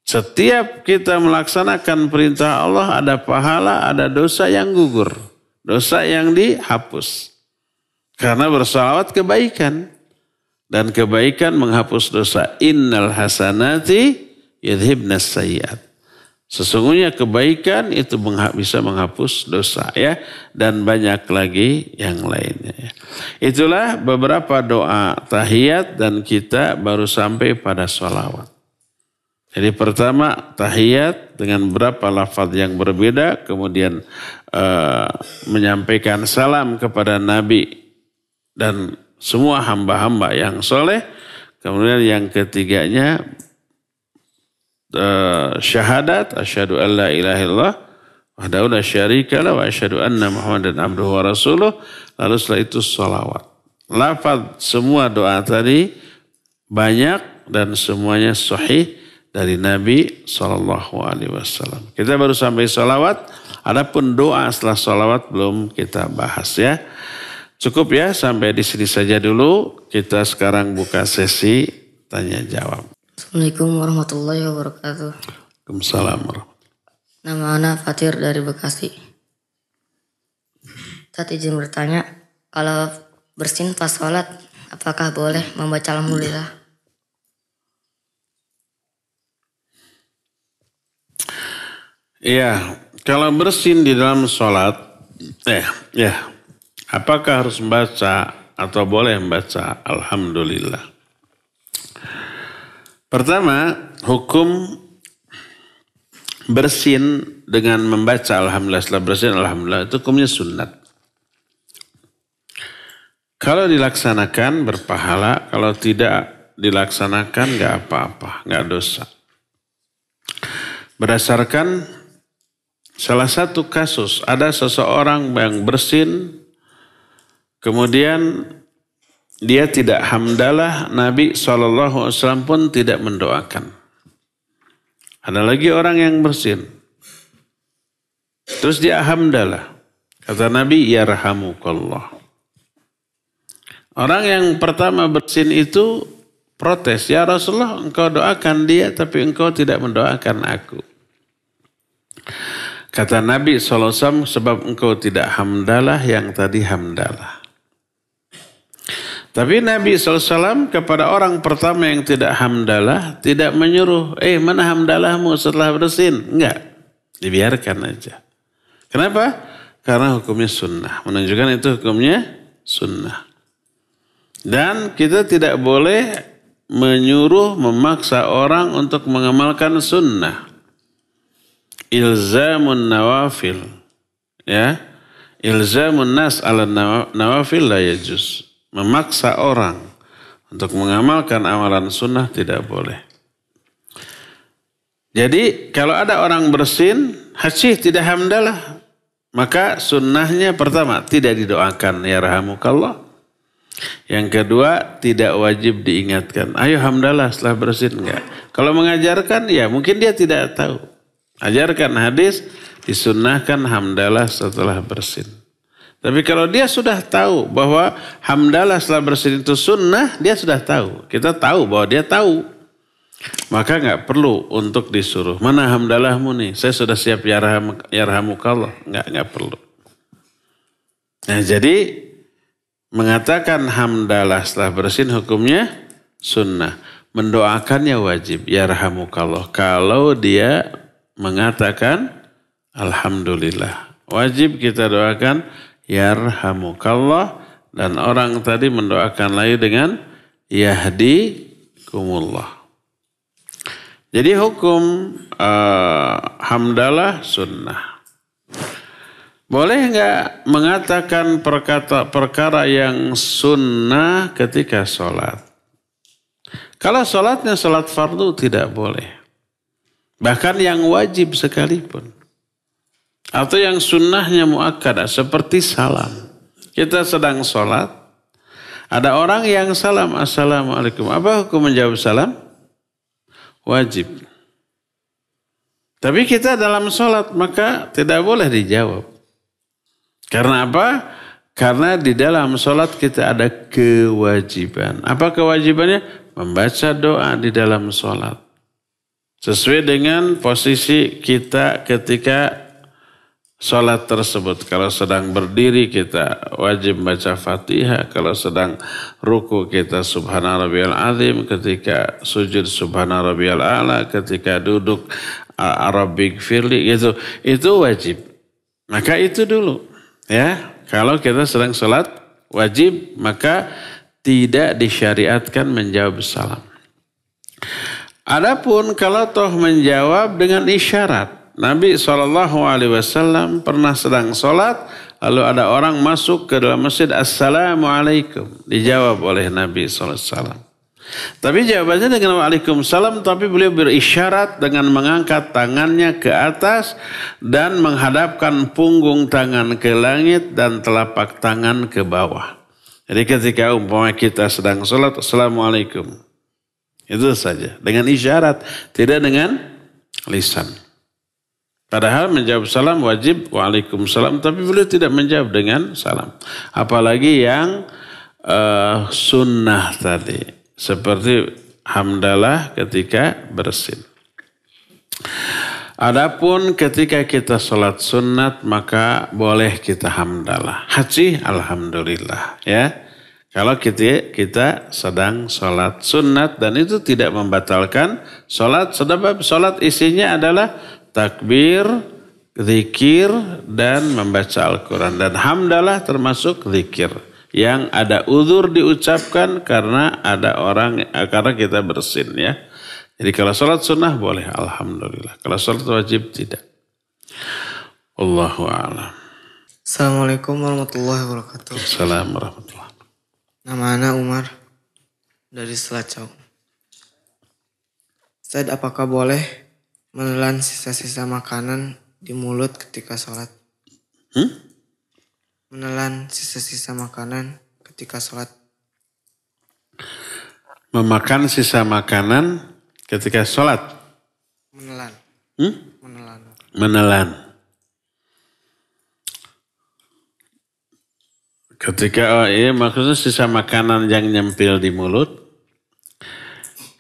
Setiap kita melaksanakan perintah Allah ada pahala, ada dosa yang gugur. Dosa yang dihapus. Karena bersolawat kebaikan. Dan kebaikan menghapus dosa. Innal hasanati yudhibnas sayyiat. Sesungguhnya kebaikan itu bisa menghapus dosa ya. Dan banyak lagi yang lainnya ya. Itulah beberapa doa tahiyat dan kita baru sampai pada sholawat. Jadi pertama tahiyat dengan beberapa lafaz yang berbeda. Kemudian menyampaikan salam kepada Nabi dan semua hamba-hamba yang soleh. Kemudian yang ketiganya syahadat, asyhadu an la ilaha illallah wahdahu la syarika lah wa asyhadu anna Muhammadan abduhu wa rasuluh. Lalu setelah itu sholawat. Lafaz semua doa tadi banyak dan semuanya sahih dari Nabi SAW. Kita baru sampai sholawat. Adapun doa setelah sholawat belum kita bahas ya. Cukup ya sampai di sini saja dulu. Kita sekarang buka sesi tanya jawab. Assalamualaikum warahmatullahi wabarakatuh. Waalaikumsalam warahmatullahi. Nama Ana Fatir dari Bekasi. Tadi izin bertanya, kalau bersin pas sholat, apakah boleh membaca alhamdulillah? Iya, kalau bersin di dalam sholat, apakah harus membaca atau boleh membaca alhamdulillah? Pertama, hukum bersin dengan membaca alhamdulillah setelah bersin alhamdulillah itu hukumnya sunat. Kalau dilaksanakan berpahala, kalau tidak dilaksanakan nggak apa-apa, nggak dosa. Berdasarkan salah satu kasus, ada seseorang yang bersin, kemudian dia tidak hamdalah, Nabi SAW pun tidak mendoakan. Ada lagi orang yang bersin. Terus dia hamdalah. Kata Nabi, yarhamukallah. Orang yang pertama bersin itu protes. Ya Rasulullah, engkau doakan dia tapi engkau tidak mendoakan aku. Kata Nabi SAW, sebab engkau tidak hamdalah, yang tadi hamdalah. Tapi Nabi SAW kepada orang pertama yang tidak hamdalah, tidak menyuruh, mana hamdalahmu setelah bersin? Enggak, dibiarkan aja. Kenapa? Karena hukumnya sunnah. Menunjukkan itu hukumnya sunnah. Dan kita tidak boleh menyuruh, memaksa orang untuk mengamalkan sunnah. Ilzamun nawafil. Ya, ilzamun nas ala nawafil la yajuz. Memaksa orang untuk mengamalkan amalan sunnah tidak boleh. Jadi kalau ada orang bersin, hasyih tidak hamdalah. Maka sunnahnya pertama tidak didoakan yarhamukallah. Yang kedua tidak wajib diingatkan. Ayo hamdalah setelah bersin enggak. Kalau mengajarkan ya mungkin dia tidak tahu. Ajarkan hadis disunnahkan hamdalah setelah bersin. Tapi kalau dia sudah tahu bahwa hamdalah setelah bersin itu sunnah, dia sudah tahu. Kita tahu bahwa dia tahu. Maka nggak perlu untuk disuruh. Mana hamdalahmu nih? Saya sudah siap yarhamukallah. Nggak perlu. Nah jadi mengatakan hamdalah setelah bersin hukumnya sunnah. Mendoakannya wajib. Yarhamukallah. Kalau dia mengatakan alhamdulillah. Wajib kita doakan yarhamukallah. Dan orang tadi mendoakan lagi dengan yahdikumullah. Jadi hukum hamdalah sunnah. Boleh nggak mengatakan perkara yang sunnah ketika sholat? Kalau sholatnya sholat fardu tidak boleh. Bahkan yang wajib sekalipun. Atau yang sunnahnya muakkadah seperti salam. Kita sedang sholat. Ada orang yang salam assalamualaikum. Apa hukum menjawab salam? Wajib. Tapi kita dalam sholat maka tidak boleh dijawab. Karena apa? Karena di dalam sholat kita ada kewajiban. Apa kewajibannya? Membaca doa di dalam sholat. Sesuai dengan posisi kita ketika sholat tersebut. Kalau sedang berdiri kita wajib baca Fatihah. Kalau sedang ruku kita subhana rabbiyal azim. Ketika sujud subhana rabbiyal a'la. Ketika duduk Arabic firli gitu. Itu wajib. Maka itu dulu. Ya, kalau kita sedang sholat wajib maka tidak disyariatkan menjawab salam. Adapun kalau toh menjawab dengan isyarat. Nabi SAW pernah sedang sholat, lalu ada orang masuk ke dalam masjid, Assalamualaikum. Dijawab oleh Nabi SAW. Tapi jawabannya dengan Waalaikumsalam, tapi beliau berisyarat dengan mengangkat tangannya ke atas dan menghadapkan punggung tangan ke langit dan telapak tangan ke bawah. Jadi ketika umpama kita sedang sholat, Assalamualaikum. Itu saja, dengan isyarat, tidak dengan lisan. Padahal menjawab salam wajib waalaikumsalam, tapi beliau tidak menjawab dengan salam. Apalagi yang sunnah tadi, seperti hamdalah ketika bersin. Adapun ketika kita sholat sunat maka boleh kita hamdalah. Haji alhamdulillah ya. Kalau kita sedang sholat sunat dan itu tidak membatalkan sholat. Sebab sholat isinya adalah takbir, zikir, dan membaca Al-Quran. Dan hamdalah termasuk zikir. Yang ada uzur diucapkan karena karena kita bersin ya. Jadi kalau sholat sunnah boleh, alhamdulillah. Kalau sholat wajib tidak. Allahu a'lam. Assalamualaikum warahmatullahi wabarakatuh. Assalamualaikum warahmatullahi wabarakatuh. Nama ana Umar dari Selacau. Ustaz, apakah boleh menelan sisa-sisa makanan di mulut ketika sholat? Menelan sisa-sisa makanan ketika sholat. Memakan sisa makanan ketika sholat. Menelan. Menelan. Ketika, maksudnya sisa makanan yang nyempil di mulut.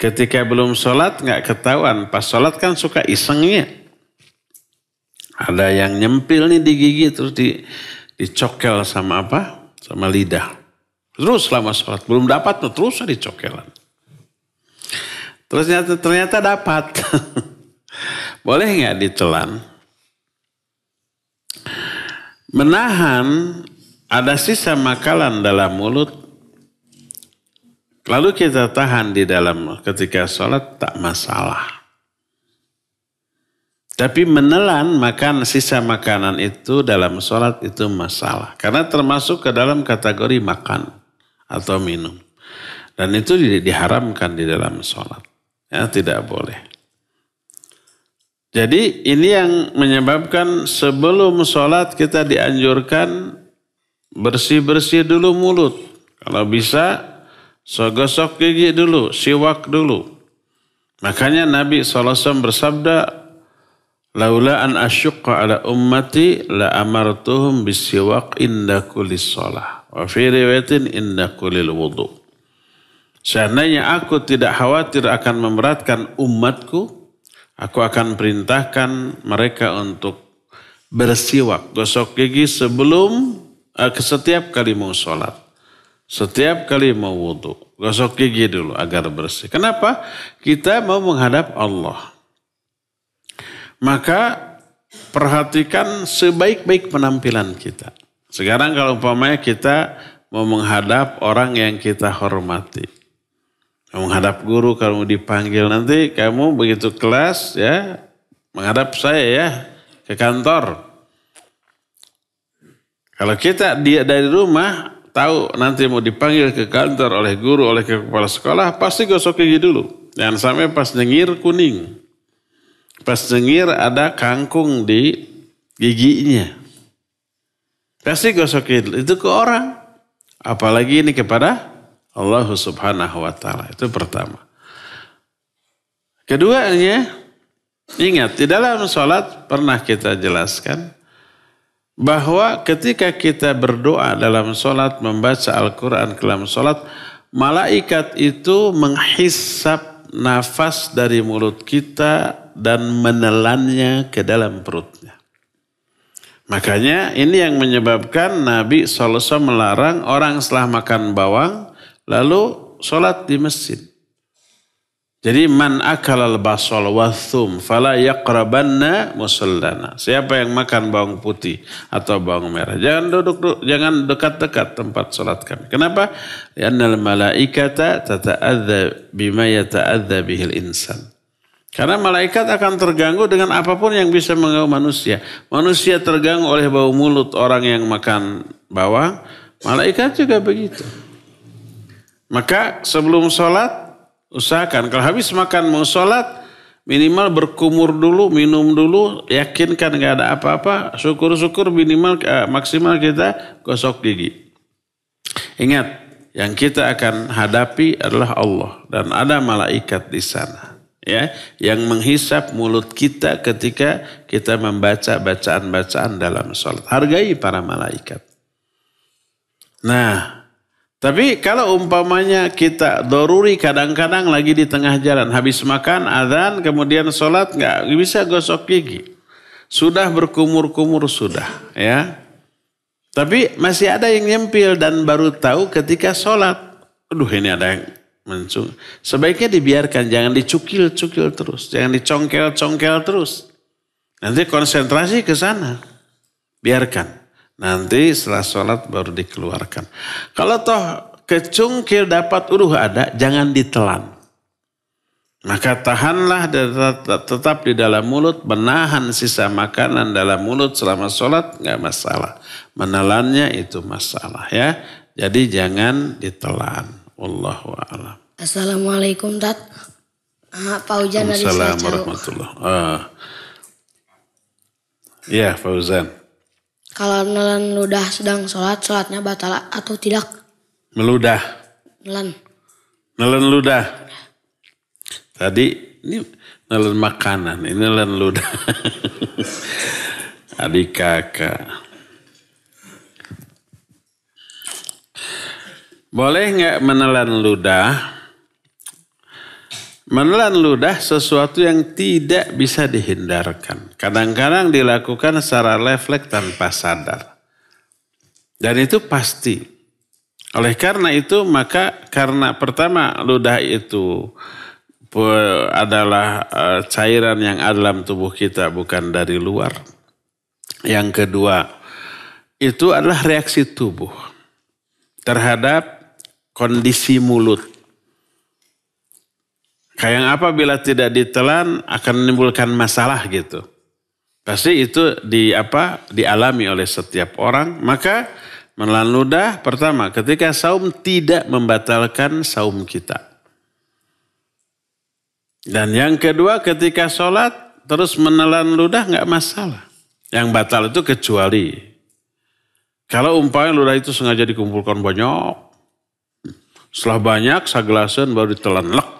Ketika belum sholat nggak ketahuan. Pas sholat kan suka isengnya. Ada yang nyempil nih di gigi terus dicokel sama apa? Sama lidah. Terus selama sholat. Belum dapat tuh terus dicokelan. Terus ternyata dapat. Boleh nggak ditelan? Menahan ada sisa makanan dalam mulut. Lalu kita tahan di dalam ketika sholat tak masalah. Tapi menelan makan sisa makanan itu dalam sholat itu masalah. Karena termasuk ke dalam kategori makan atau minum. Dan itu diharamkan di dalam sholat. Ya, tidak boleh. Jadi ini yang menyebabkan sebelum sholat kita dianjurkan bersih-bersih dulu mulut. Kalau bisa gosok gigi dulu, siwak dulu. Makanya Nabi SAW bersabda, laula an asyukka ala ummati la amartuhum bisiwak inda kulis sholah. Wa fi riwayatin inda kulil wudu. Seandainya aku tidak khawatir akan memberatkan umatku, aku akan perintahkan mereka untuk bersiwak, gosok gigi sebelum setiap kali mau sholat. Setiap kali mau wudhu, gosok gigi dulu agar bersih. Kenapa? Kita mau menghadap Allah. Maka perhatikan sebaik-baik penampilan kita. Sekarang kalau umpamanya kita mau menghadap orang yang kita hormati. Menghadap guru kalau dipanggil nanti kamu begitu kelas ya menghadap saya ya ke kantor. Kalau kita dari rumah tahu nanti mau dipanggil ke kantor oleh guru oleh kepala sekolah pasti gosok gigi dulu. Jangan sampai pas nyengir kuning. Pas nyengir ada kangkung di giginya. Pasti gosok gigi dulu. Itu ke orang. Apalagi ini kepada Allah Subhanahu wa ta'ala. Itu pertama. Keduanya, ingat di dalam sholat pernah kita jelaskan bahwa ketika kita berdoa dalam sholat, membaca Al-Quran dalam sholat, malaikat itu menghisap nafas dari mulut kita dan menelannya ke dalam perutnya. Makanya ini yang menyebabkan Nabi SAW melarang orang setelah makan bawang lalu sholat di masjid. Jadi man akalal basal wa thum fala yaqrabanna musallana. Siapa yang makan bawang putih atau bawang merah, jangan dekat-dekat tempat sholat kami. Kenapa? Li'annal malaikata tata'adza bima yata'adza bihil insan. Karena malaikat akan terganggu dengan apapun yang bisa mengganggu manusia. Manusia terganggu oleh bau mulut orang yang makan bawang, malaikat juga begitu. Maka sebelum sholat, usahakan kalau habis makan mau sholat, minimal berkumur dulu, minum dulu, yakinkan gak ada apa-apa, syukur-syukur minimal maksimal kita gosok gigi. Ingat, yang kita akan hadapi adalah Allah dan ada malaikat di sana. Ya, yang menghisap mulut kita ketika kita membaca bacaan-bacaan dalam sholat. Hargai para malaikat. Nah, tapi kalau umpamanya kita doruri kadang-kadang lagi di tengah jalan. Habis makan, azan, kemudian sholat nggak bisa gosok gigi. Sudah berkumur-kumur sudah. Ya. Tapi masih ada yang nyempil dan baru tahu ketika sholat. Aduh ini ada yang mencung. Sebaiknya dibiarkan, jangan dicukil-cukil terus. Jangan dicongkel-congkel terus. Nanti konsentrasi ke sana. Biarkan. Nanti setelah sholat baru dikeluarkan. Kalau toh kecungkil dapat ada, jangan ditelan. Maka tahanlah tetap di dalam mulut, menahan sisa makanan dalam mulut selama sholat, nggak masalah. Menelannya itu masalah ya. Jadi jangan ditelan. Wallahu a'lam. Assalamualaikum Tat. Pak Ujan dari Assalamualaikum warahmatullahi wabarakatuh. Ya Fauzan. Kalau nelan ludah sedang sholat, sholatnya batal atau tidak? Meludah. Nelan ludah. Tadi ini nelan makanan, ini nelan ludah. Adik kakak. Boleh nggak menelan ludah? Menelan ludah sesuatu yang tidak bisa dihindarkan. Kadang-kadang dilakukan secara refleks tanpa sadar. Dan itu pasti. Oleh karena itu maka karena pertama ludah itu adalah cairan yang ada dalam tubuh kita bukan dari luar. Yang kedua itu adalah reaksi tubuh terhadap kondisi mulut. Kayak apabila tidak ditelan akan menimbulkan masalah gitu. Pasti itu dialami oleh setiap orang. Maka menelan ludah pertama ketika saum tidak membatalkan saum kita. Dan yang kedua ketika sholat terus menelan ludah nggak masalah. Yang batal itu kecuali kalau umpamanya ludah itu sengaja dikumpulkan banyak, setelah banyak sagelasan baru ditelan lek.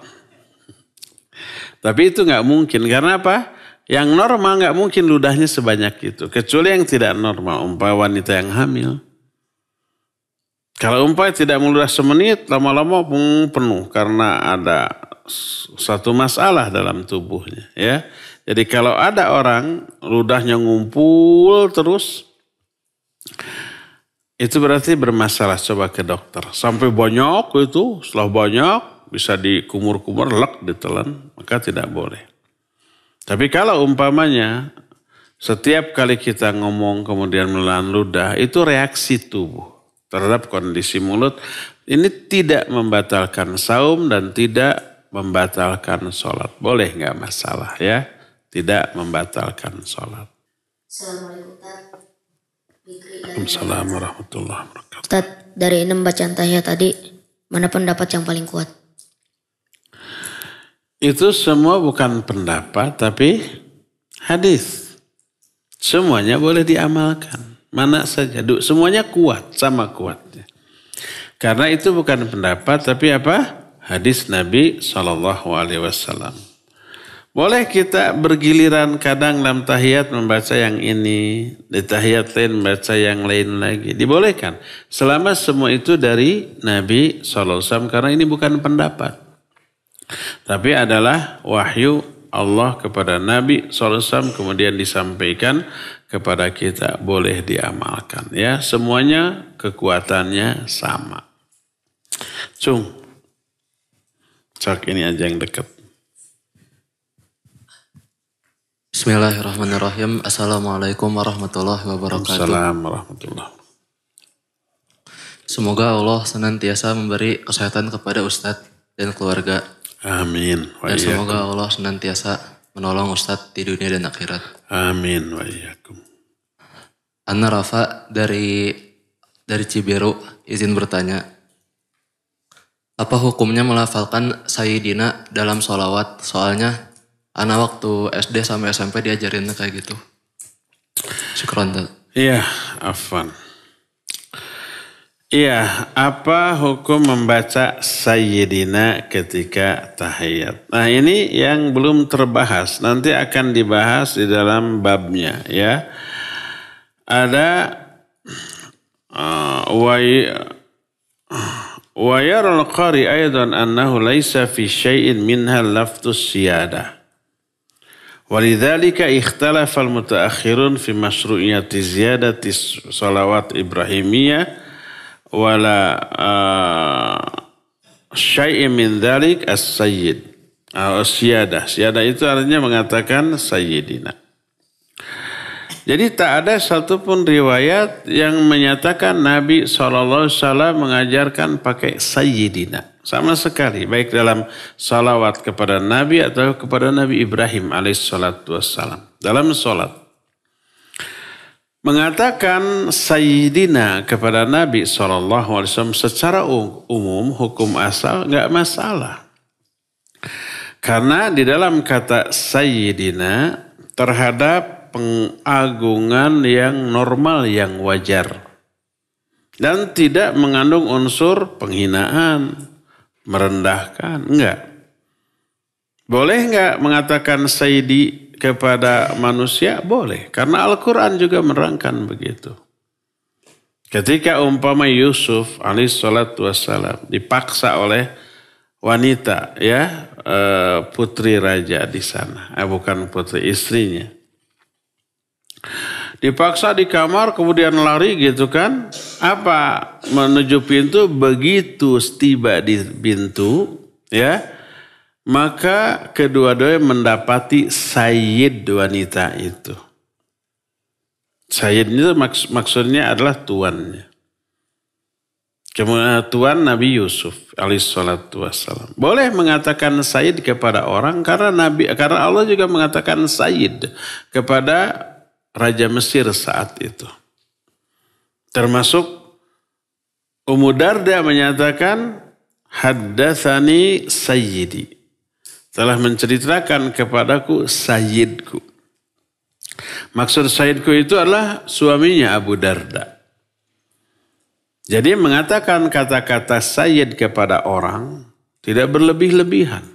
Tapi itu nggak mungkin karena apa? Yang normal nggak mungkin ludahnya sebanyak itu, kecuali yang tidak normal, umpamanya wanita yang hamil. Kalau umpamanya tidak meludah semenit, lama-lama penuh karena ada satu masalah dalam tubuhnya. Ya, jadi kalau ada orang ludahnya ngumpul terus, itu berarti bermasalah. Coba ke dokter. Sampai banyak itu, setelah banyak bisa dikumur-kumur, lek ditelan, maka tidak boleh. Tapi kalau umpamanya setiap kali kita ngomong kemudian menelan ludah, itu reaksi tubuh terhadap kondisi mulut, ini tidak membatalkan saum dan tidak membatalkan sholat. Boleh nggak masalah ya, tidak membatalkan sholat. Assalamualaikum warahmatullahi wabarakatuh. Ustaz, dari 6 bacaan tahiyat tadi, mana pendapat yang paling kuat? Itu semua bukan pendapat tapi hadis. Semuanya boleh diamalkan. Mana saja, semuanya kuat, sama kuatnya. Karena itu bukan pendapat, tapi apa? Hadis Nabi SAW. Boleh kita bergiliran kadang dalam tahiyat membaca yang ini, di tahiyat lain membaca yang lain lagi. Dibolehkan. Selama semua itu dari Nabi SAW, karena ini bukan pendapat. Tapi adalah wahyu Allah kepada Nabi SAW, kemudian disampaikan kepada kita, boleh diamalkan. Ya, semuanya kekuatannya sama. Cung, cak ini aja yang dekat. Bismillahirrahmanirrahim. Assalamualaikum warahmatullahi wabarakatuh. Assalamualaikum warahmatullahi. Semoga Allah senantiasa memberi kesehatan kepada Ustadz dan keluarga. Amin. Dan semoga Allah senantiasa menolong Ustadz di dunia dan akhirat. Amin wa iyyakum. Ana Rafa dari Cibiru izin bertanya. Apa hukumnya melafalkan Sayyidina dalam sholawat? Soalnya Ana waktu SD sampai SMP diajarinnya kayak gitu. Syukron. Iya, afwan. Iya, apa hukum membaca Sayyidina ketika tahiyat? Nah, ini yang belum terbahas. Nanti akan dibahas di dalam babnya ya. Ada wa yara al-qari aidan annahu laysa fi syai'in minha lafdus siyadah. Walidzalika ikhtalafa al-mutaakhirun fi masyru'iyyati ziyadati shalawat ibrahimiyah wala syai'in min dzalik as-sayyid. Siyadah. Siyadah itu artinya mengatakan sayyidina. Jadi tak ada satupun riwayat yang menyatakan Nabi SAW mengajarkan pakai sayyidina. Sama sekali. Baik dalam salawat kepada Nabi atau kepada Nabi Ibrahim alaihissalam. Dalam salat. Mengatakan sayyidina kepada Nabi SAW secara umum hukum asal nggak masalah. Karena di dalam kata sayyidina terhadap pengagungan yang normal, yang wajar. Dan tidak mengandung unsur penghinaan, merendahkan, enggak. Boleh enggak mengatakan sayyidi kepada manusia? Boleh. Karena Al-Quran juga menerangkan begitu. Ketika umpama Yusuf alaihissalatu wassalam dipaksa oleh wanita, ya putri raja di sana. Bukan putri, istrinya. Dipaksa di kamar kemudian lari gitu kan. Apa? Menuju pintu, begitu tiba di pintu ya. Maka kedua-duanya mendapati sayyid wanita itu. Sayyid itu maksudnya adalah tuannya. Kemudian tuan Nabi Yusuf alaihissalatu wassalam. Boleh mengatakan sayyid kepada orang karena Allah juga mengatakan sayyid kepada Raja Mesir saat itu. Termasuk Ummu Darda menyatakan haddatsani sayyidi. telah menceritakan kepadaku sayyidku. Maksud sayyidku itu adalah suaminya Abu Darda. Jadi mengatakan kata-kata sayyid kepada orang tidak berlebih-lebihan.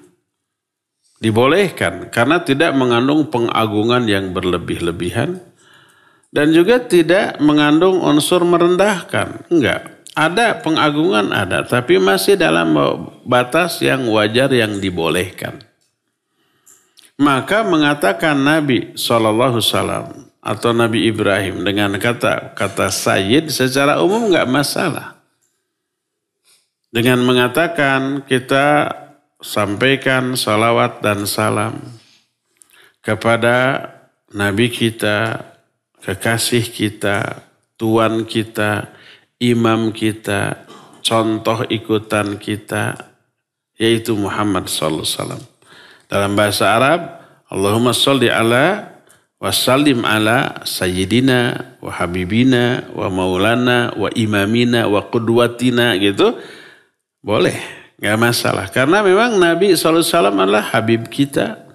Dibolehkan karena tidak mengandung pengagungan yang berlebih-lebihan dan juga tidak mengandung unsur merendahkan. Enggak. Ada pengagungan ada, tapi masih dalam batas yang wajar yang dibolehkan. Maka mengatakan Nabi SAW atau Nabi Ibrahim dengan kata sayyid secara umum enggak masalah. Dengan mengatakan kita sampaikan salawat dan salam kepada Nabi kita, kekasih kita, Tuan kita, imam kita, contoh ikutan kita, yaitu Muhammad SAW. Dalam bahasa Arab, Allahumma sholli ala wa sallim ala sayyidina wa habibina wa maulana wa imamina wa qudwatina gitu. Boleh, gak masalah. Karena memang Nabi SAW adalah habib kita,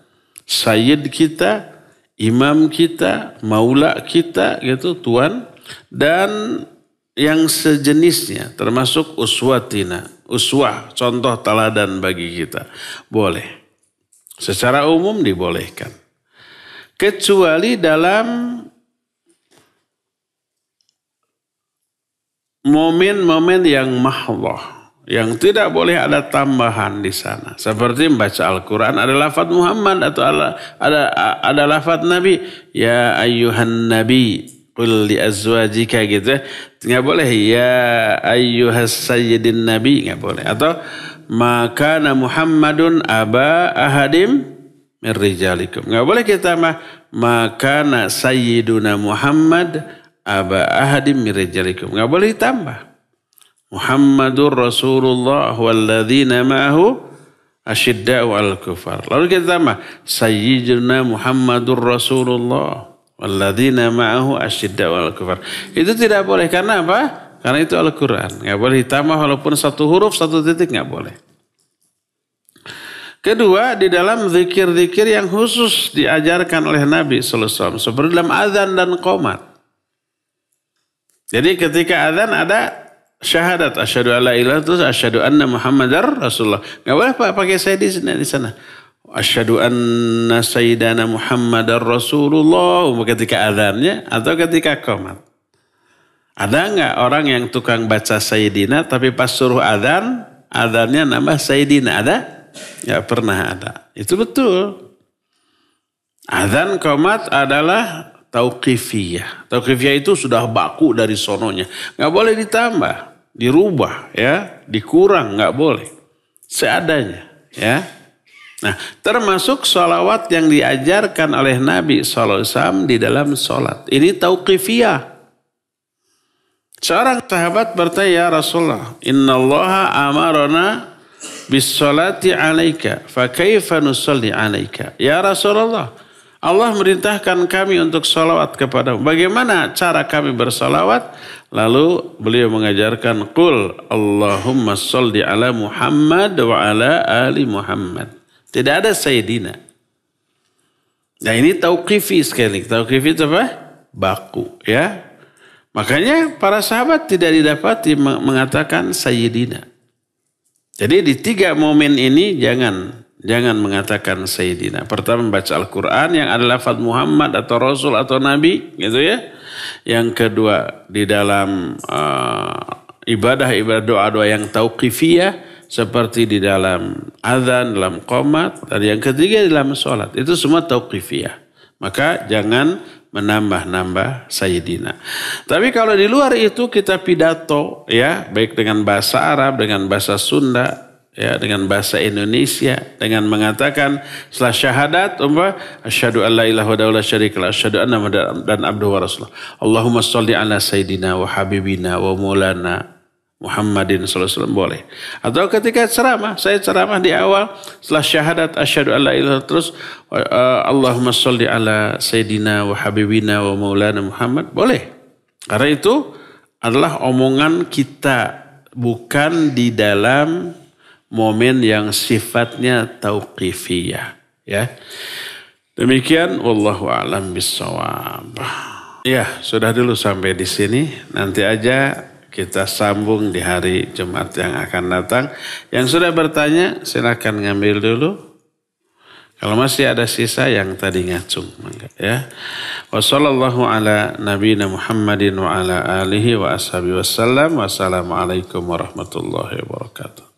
sayyid kita, imam kita, maula kita gitu, Tuan. Dan yang sejenisnya termasuk uswatina, uswah, contoh teladan bagi kita. Boleh. Secara umum dibolehkan. Kecuali dalam momen-momen yang mahdhah, yang tidak boleh ada tambahan di sana. Seperti membaca Al-Quran ada lafaz Muhammad atau ada lafaz Nabi. Ya ayyuhan nabi qul li azwajika gitu. Nggak boleh ya ayyuhas sayyidin nabi, nggak boleh. Atau maka Muhammadun aba ahadim min rijalikum. Nggak boleh kita maka sayyiduna Muhammad aba ahadim min rijalikum. Nggak boleh ditambah. Muhammadur Rasulullah walladzina ma'ahu asyidda'u al-kufar. Lalu kita tambah sayyiduna Muhammadur Rasulullah walladzina ma'ahu asyidda'u al-kufar. Itu tidak boleh. Karena apa? Karena itu Al-Quran. Nggak boleh ditambah walaupun satu huruf, satu titik, nggak boleh. Kedua, di dalam zikir-zikir yang khusus diajarkan oleh Nabi SAW. Seperti dalam azan dan qomat. Jadi ketika azan ada syahadat. Asyhadu alla ilaha terus asyhadu anna Muhammadar Rasulullah. Nggak boleh pakai saya di sana. Asyhadu anna sayyidana Muhammadar Rasulullah. Ketika azannya atau ketika qomat. Ada nggak orang yang tukang baca Sayyidina tapi pas suruh adzan, adzannya nambah Sayyidina? Ada? Nggak pernah ada. Itu betul. Adzan qomat adalah tauqifiyah. Tauqifiyah itu sudah baku dari sononya. Nggak boleh ditambah, dirubah, ya, dikurang, nggak boleh. Seadanya, ya. Nah, termasuk sholawat yang diajarkan oleh Nabi SAW di dalam sholat. Ini tauqifiyah. Seorang sahabat bertanya, ya Rasulullah, innallaha amarana bis-sholati alaika, fa kaifa nusalli alaika? Ya Rasulullah, Allah merintahkan kami untuk sholawat kepadamu. Bagaimana cara kami bersalawat? Lalu beliau mengajarkan, qul Allahumma sholli ala Muhammad wa ala ali Muhammad. Tidak ada Sayyidina. Nah ini tauqifi sekali. Tauqifi itu apa? Baku, ya. Makanya para sahabat tidak didapati mengatakan Sayyidina. Jadi di tiga momen ini jangan mengatakan Sayyidina. Pertama membaca Al-Quran yang ada lafaz Muhammad atau Rasul atau Nabi, gitu ya. Yang kedua di dalam ibadah doa-doa yang tauqifiyah seperti di dalam azan, dalam qomat. Dan yang ketiga di dalam sholat. Itu semua tauqifiyah. Maka jangan menambah-nambah Sayyidina. Tapi kalau di luar itu kita pidato, ya, baik dengan bahasa Arab, dengan bahasa Sunda, ya, dengan bahasa Indonesia, dengan mengatakan setelah syahadat, asyhadu an la ilaha illallah syarikalah, asyhadu anna dan abduhu wa rasulullah. Allahumma sholli ala sayyidina wa habibina wa maulana Muhammadin sallallahu alaihi wasallam, boleh. Atau ketika ceramah, saya ceramah di awal setelah syahadat asyhadu alla ilaha terus Allahumma sholli ala sayyidina wa habibina wa maulana Muhammad, boleh. Karena itu adalah omongan kita, bukan di dalam momen yang sifatnya tauqifiyah. Ya. Demikian wallahu a'lam bissawab. Ya, sudah dulu sampai di sini. Nanti aja kita sambung di hari Jumat yang akan datang. Yang sudah bertanya silakan ngambil dulu. Kalau masih ada sisa yang tadi ngacung, ya. Wassallallahu ala nabiyina Muhammadin wa ala alihi wa ashabihi wasallam. Wassalamualaikum warahmatullahi wabarakatuh.